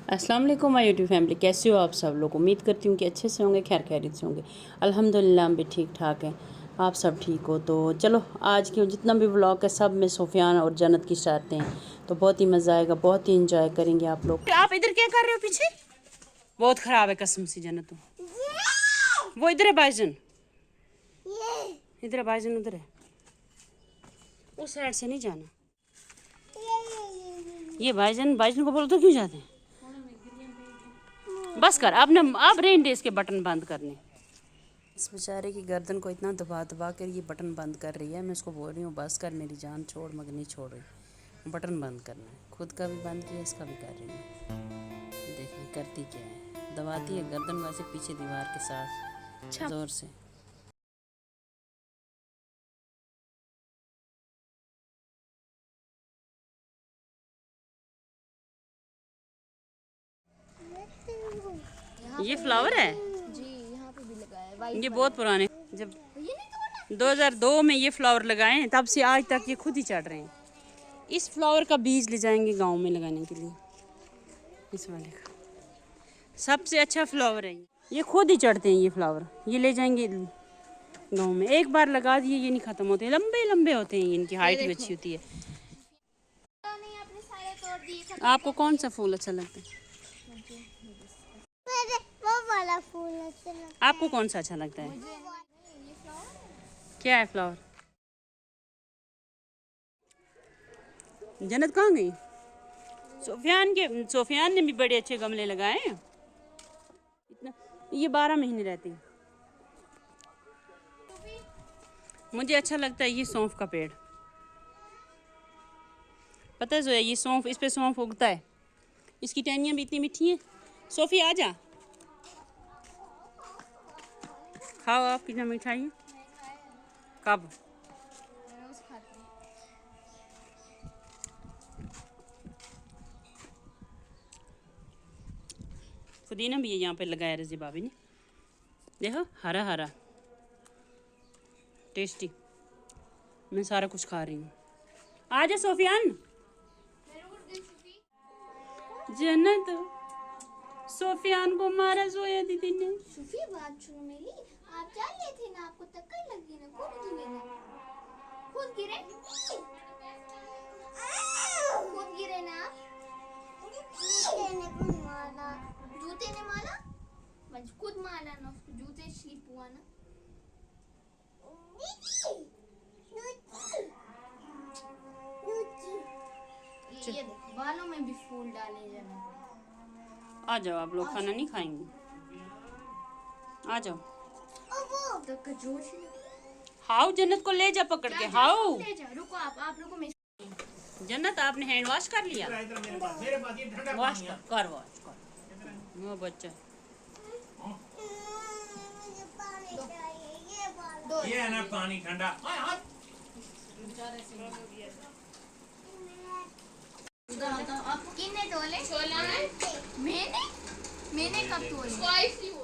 अस्सलाम वालेकुम my YouTube family, कैसे हो आप सब लोग। उम्मीद करती हूँ कि अच्छे से होंगे, खैर खैरियत से होंगे। अल्हम्दुलिल्लाह हम भी ठीक ठाक हैं। आप सब ठीक हो तो चलो आज की जितना भी व्लॉग है सब में सुफियान और जन्नत की चाहते हैं, तो बहुत ही मज़ा आएगा, बहुत ही इंजॉय करेंगे आप लोग। आप इधर क्या कर रहे हो पीछे? बहुत ख़राब है कसम से जन्नत। वो इधर है भाईजन, इधर है भाईजन, उधर है, उस साइड से नहीं जाना। ये भाईजन भाईजन को बोलो तो क्यों जाते हैं। बस कर अब ना, अब रेन डेज के बटन बंद करने। इस बेचारे की गर्दन को इतना दबा दबा कर ये बटन बंद कर रही है। मैं उसको बोल रही हूँ बस कर मेरी जान, छोड़, मगर नहीं छोड़ रही। बटन बंद करना है, खुद का भी बंद किया, इसका भी कर रही है। देखना करती क्या है, दबाती है गर्दन वैसे पीछे दीवार के साथ ज़ोर से। ये फ्लावर है जी, यहाँ पे भी लगा है वाइट ये वाला। बहुत पुराने, जब 2002 में ये फ्लावर लगाए हैं तब से आज तक ये खुद ही चढ़ रहे हैं। इस फ्लावर का बीज ले जाएंगे गांव में लगाने के लिए। इस वाले का सबसे अच्छा फ्लावर है ये खुद ही चढ़ते हैं। ये फ्लावर ये ले जाएंगे गांव में। एक बार लगा दिए ये नहीं खत्म होते, लंबे लंबे होते हैं, इनकी हाइट भी अच्छी होती है। नहीं, आपने सारे तोड़ दिए। आपको कौन सा फूल अच्छा लगता है? मुझे वो वाला फूल अच्छा लगता आपको कौन सा अच्छा लगता है? है। ये फ्लावर क्या है फ्लावर? जन्नत कहाँ गई? सोफियान ने भी बड़े अच्छे गमले लगाए हैं। इतना ये 12 महीने रहते हैं। मुझे अच्छा लगता है ये सौंफ का पेड़। पता है जो है ये सौंफ, इस पे सौंफ उगता है। इसकी टहनियाँ भी इतनी मीठी हैं। सोफी आ जा, खाओ आप, कितना मीठा है। कब? रोज खाती हूँ। पुदीना भी है यहाँ पे लगाया रजी भाभी ने, देखो हरा हरा टेस्टी। मैं सारा कुछ खा रही हूँ। आ जा सोफियान। जन्नत सोफियान को मारा जोया दीदी ने। सुफी, बात सुनो मेरी। आप जा रहे थे ना, आपको टक्कर लगी ना, खुद गिरे ना। खुद गिरे, खुद गिरे ना आप। जूते ने मारा, बस खुद मारा ना उसको, जूते स्लिप हुआ ना। ये देखो, बालों में भी फूल डाले जाना। आ जाओ आप लोग, खाना नहीं खाएंगे? आ जाओ। तो कजोश हाउ जन्नत को ले जा पकड़ के, हाउ। ले जा, रुको आप रुको, मैं जन्नत आपने हैंड वॉश कर लिया? वॉश कर वॉश कर। वो बच्चा ये है ना पानी ठंडा। किन्ने तोले? मैंने मैंने कब तोले?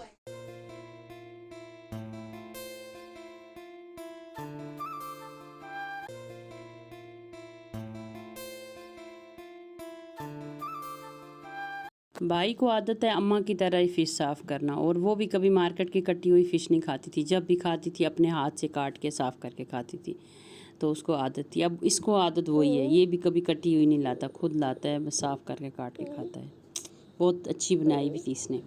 भाई को आदत है अम्मा की तरह ही फ़िश साफ़ करना, और वो भी कभी मार्केट की कटी हुई फ़िश नहीं खाती थी। जब भी खाती थी अपने हाथ से काट के साफ़ करके खाती थी, तो उसको आदत थी। अब इसको आदत वही है, ये भी कभी कटी हुई नहीं लाता, खुद लाता है, बस साफ़ करके काट के खाता है। बहुत अच्छी बनाई भी थी इसने,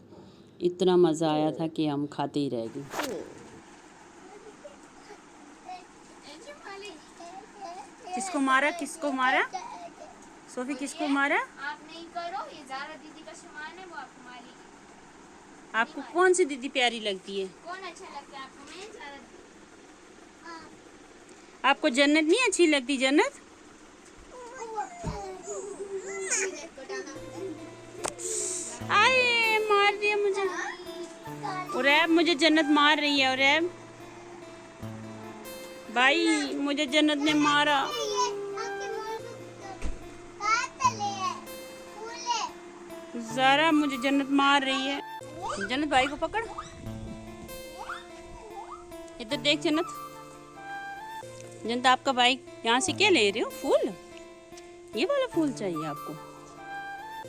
इतना मज़ा आया था कि हम खाते ही रह गए। किसको मारा, किसको मारा सोफी, किसको मारा? आप नहीं करो, ये ज़ारा दीदी का सामान है, वो आपको मारेगी। आपको कौन सी दीदी प्यारी लगती है? कौन अच्छा लगता है आपको? मैं ज़ारा दीदी। आपको जन्नत नहीं अच्छी लगती? जन्नत आए मार दिया मुझे, और ऐब मुझे जन्नत मार रही है। और ऐब भाई मुझे जन्नत ने मारा। ज़ारा मुझे जन्नत मार रही है। जन्नत भाई को पकड़, इधर देख जन्नत। जन्नत आपका भाई यहाँ से क्या ले रहे हो? फूल, ये वाला फूल चाहिए आपको?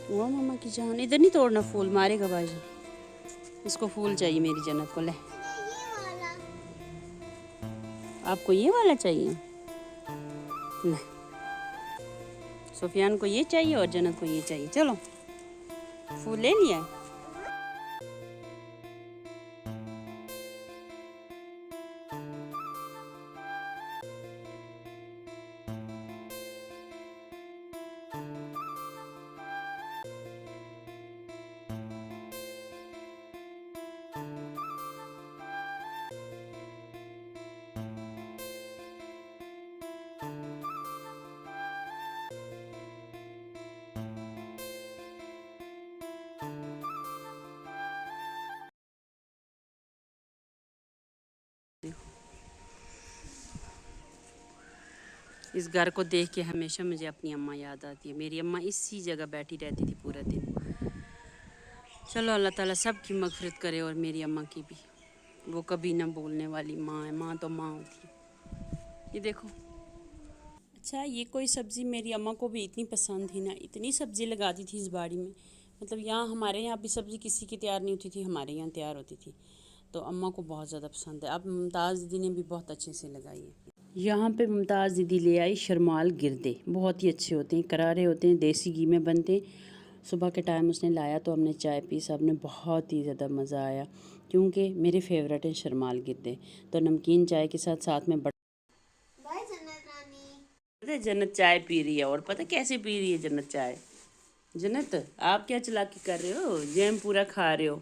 वो मम्मा की जान, इधर नहीं तोड़ना, फूल मारेगा बाजी। इसको फूल चाहिए मेरी जन्नत को। ले, ये वाला। आपको ये वाला चाहिए? नहीं, सुफियान को ये चाहिए और जन्नत को ये चाहिए। चलो, फूल ले लिया है। इस घर को देख के हमेशा मुझे अपनी अम्मा याद आती है। मेरी अम्मा इसी जगह बैठी रहती थी पूरा दिन। चलो, अल्लाह ताला सब की मगफिरत करे और मेरी अम्मा की भी। वो कभी ना बोलने वाली माँ है। माँ तो माँ होती है। ये देखो। अच्छा, ये कोई सब्ज़ी मेरी अम्मा को भी इतनी पसंद थी ना, इतनी सब्ज़ी लगाती थी इस बाड़ी में। मतलब यहाँ हमारे यहाँ भी सब्ज़ी किसी की तैयार नहीं होती थी, हमारे यहाँ तैयार होती थी। तो अम्मा को बहुत ज़्यादा पसंद है। अब मुमताज़ दीदी ने भी बहुत अच्छे से लगाई है। यहाँ पे मुमताज़ दीदी ले आई शरमाल गिरदे। बहुत ही अच्छे होते हैं, करारे होते हैं, देसी घी में बनते हैं। सुबह के टाइम उसने लाया तो हमने चाय पी, सब ने बहुत ही ज़्यादा मज़ा आया, क्योंकि मेरे फेवरेट हैं शरमाल गिरदे। तो नमकीन चाय के साथ साथ में बाय जन्नत रानी। पता जन्नत चाय पी रही है। और पता कैसे पी रही है जन्नत चाय? जन्नत, आप क्या चालाकी कर रहे हो? जैम पूरा खा रहे हो,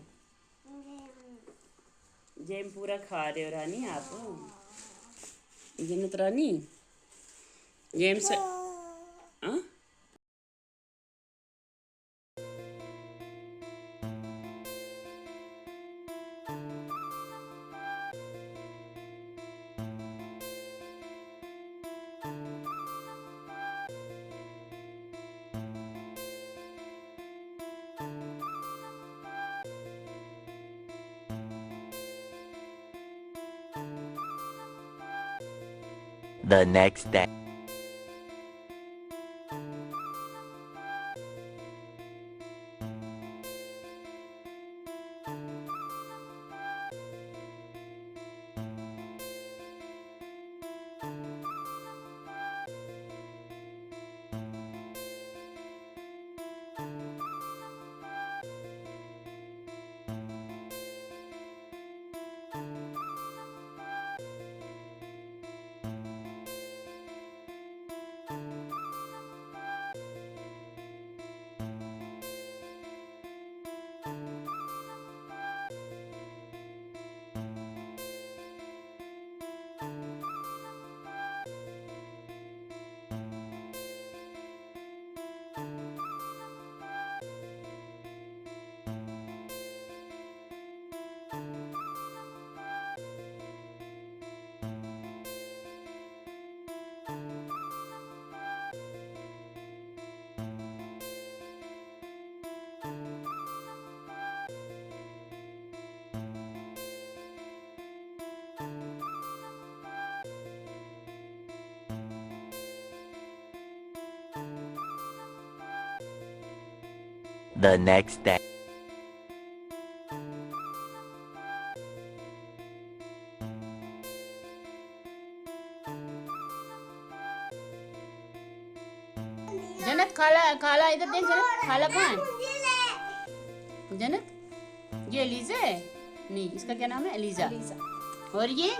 जैम पूरा खा रहे हो रानी आप। जन्नत रानी, जैम से हाँ? The next day. The next day. जन्नत, खाला खाला इधर देख। जन्नत, खाला कहाँ है? जन्नत, ये एलिजा है। नहीं, इसका क्या नाम है? एलिजा। और ये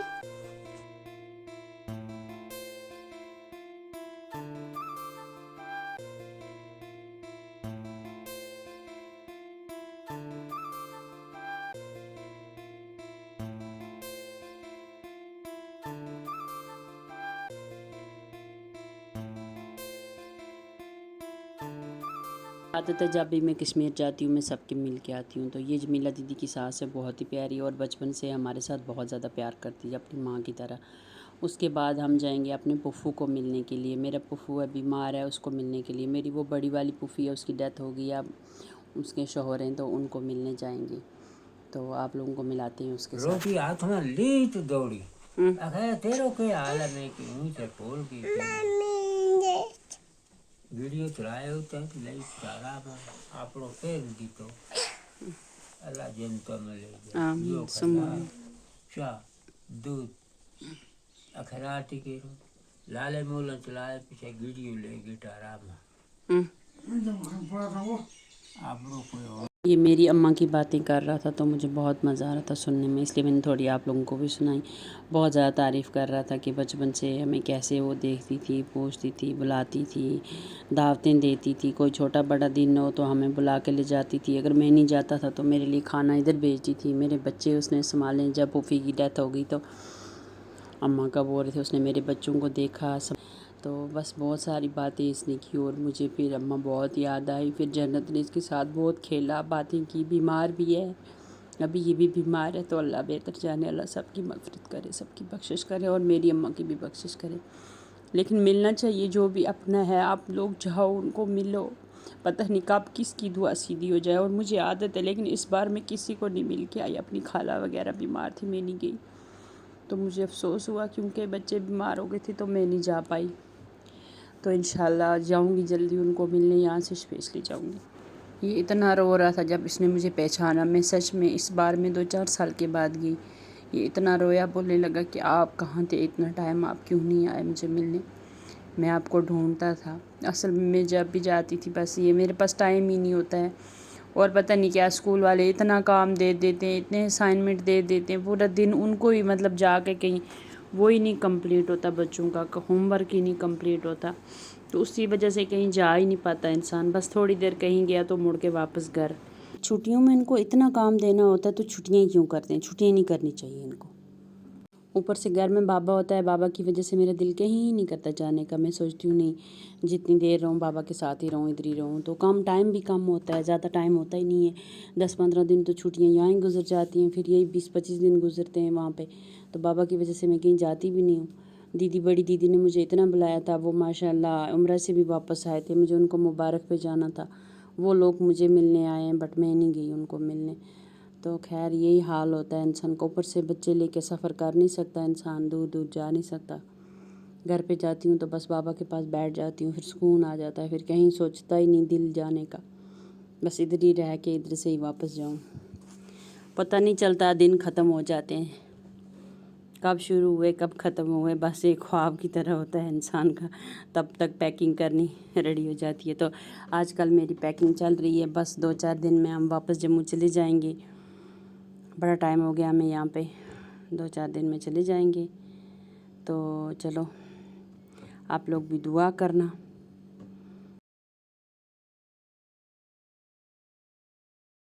आदत है, जब भी मैं कश्मीर जाती हूँ मैं सबके मिल के आती हूँ। तो ये जमीला दीदी की सास है, बहुत ही प्यारी और बचपन से हमारे साथ बहुत ज़्यादा प्यार करती है, अपनी माँ की तरह। उसके बाद हम जाएंगे अपने पुफ़ू को मिलने के लिए। मेरा पुफ़ू है, बीमार है, उसको मिलने के लिए। मेरी वो बड़ी वाली पुफ़ी है, उसकी डेथ हो गई, अब उसके शौहर हैं, तो उनको मिलने जाएंगे। तो आप लोगों को मिलाते हैं उसके साथ। रोटी हाथ में ली तो दौड़ी। अरे तेरो के हाल है, नहीं कि मुंह से खोल की वीडियो चलाए होते हैं तो नहीं सारा आप लोग फेर दी तो अल्लाह जनता में ले जाए आमीन, जो सुम्मा खला चाह दूध अखराटी के लाले मोलन चलाए पीछे वीडियो ले गिटारा में आमीन। आप लोग कोई और ये मेरी अम्मा की बातें कर रहा था तो मुझे बहुत मज़ा आ रहा था सुनने में, इसलिए मैंने थोड़ी आप लोगों को भी सुनाई। बहुत ज़्यादा तारीफ़ कर रहा था कि बचपन से हमें कैसे वो देखती थी, पूछती थी, बुलाती थी, दावतें देती थी, कोई छोटा बड़ा दिन हो तो हमें बुला के ले जाती थी। अगर मैं नहीं जाता था तो मेरे लिए खाना इधर भेजती थी। मेरे बच्चे उसने संभाले। जब फूफी की डेथ हो गई तो अम्मा का बोल रहे थे, उसने मेरे बच्चों को देखा सब। तो बस बहुत सारी बातें इसने की और मुझे फिर अम्मा बहुत याद आई। फिर जन्नत ने इसके साथ बहुत खेला, बातें की। बीमार भी है, अभी ये भी बीमार है, तो अल्लाह बेहतर जाने। अल्लाह सबकी मग़फ़िरत करे, सबकी बख्शिश करे और मेरी अम्मा की भी बख्शिश करे। लेकिन मिलना चाहिए, जो भी अपना है आप लोग जाओ उनको मिलो। पता नहीं कब किसकी दुआ सीधी हो जाए। और मुझे आदत है, लेकिन इस बार मैं किसी को नहीं मिल के आई। अपनी खाला वगैरह बीमार थी, मैं नहीं गई, तो मुझे अफ़सोस हुआ क्योंकि बच्चे बीमार हो गए थे तो मैं नहीं जा पाई। तो इंशाल्लाह जाऊंगी जल्दी उनको मिलने, यहाँ से स्पेशली जाऊंगी। ये इतना रो रहा था जब इसने मुझे पहचाना। मैं सच में इस बार में 2-4 साल के बाद गई। ये इतना रोया, बोलने लगा कि आप कहाँ थे इतना टाइम, आप क्यों नहीं आए मुझे मिलने, मैं आपको ढूंढता था। असल में मैं जब भी जाती थी बस ये मेरे पास टाइम ही नहीं होता है। और पता नहीं क्या स्कूल वाले इतना काम दे देते हैं, इतने असाइनमेंट दे देते हैं, पूरा दिन उनको ही मतलब जाके कहीं वो ही नहीं कंप्लीट होता, बच्चों का होमवर्क ही नहीं कंप्लीट होता। तो उसी वजह से कहीं जा ही नहीं पाता इंसान। बस थोड़ी देर कहीं गया तो मुड़ के वापस घर। छुट्टियों में इनको इतना काम देना होता है तो छुट्टियाँ क्यों करते हैं? छुट्टियाँ नहीं करनी चाहिए इनको। ऊपर से घर में बाबा होता है, बाबा की वजह से मेरा दिल कहीं ही नहीं करता जाने का। मैं सोचती हूँ नहीं, जितनी देर रहूँ बाबा के साथ ही रहूँ, इधर ही रहूँ। तो कम टाइम भी कम होता है, ज़्यादा टाइम होता ही नहीं है। 10-15 दिन तो छुट्टियाँ यहाँ ही गुजर जाती हैं, फिर यही 20-25 दिन गुजरते हैं वहाँ पे। तो बाबा की वजह से मैं कहीं जाती भी नहीं हूँ। दीदी, बड़ी दीदी ने मुझे इतना बुलाया था, वो माशाल्लाह उम्रा से भी वापस आए थे, मुझे उनको मुबारक पे जाना था। वो लोग मुझे मिलने आए हैं बट मैं नहीं गई उनको मिलने। तो खैर यही हाल होता है इंसान को। ऊपर से बच्चे लेके सफ़र कर नहीं सकता इंसान, दूर दूर जा नहीं सकता। घर पे जाती हूँ तो बस बाबा के पास बैठ जाती हूँ, फिर सुकून आ जाता है। फिर कहीं सोचता ही नहीं दिल जाने का, बस इधर ही रह के इधर से ही वापस जाऊँ। पता नहीं चलता, दिन ख़त्म हो जाते हैं, कब शुरू हुए कब ख़त्म हुए, बस एक ख्वाब की तरह होता है इंसान का। तब तक पैकिंग करनी रेडी हो जाती है। तो आजकल मेरी पैकिंग चल रही है, बस 2-4 दिन में हम वापस जम्मू चले जाएंगे। बड़ा टाइम हो गया हमें यहाँ पे, 2-4 दिन में चले जाएंगे। तो चलो आप लोग भी दुआ करना।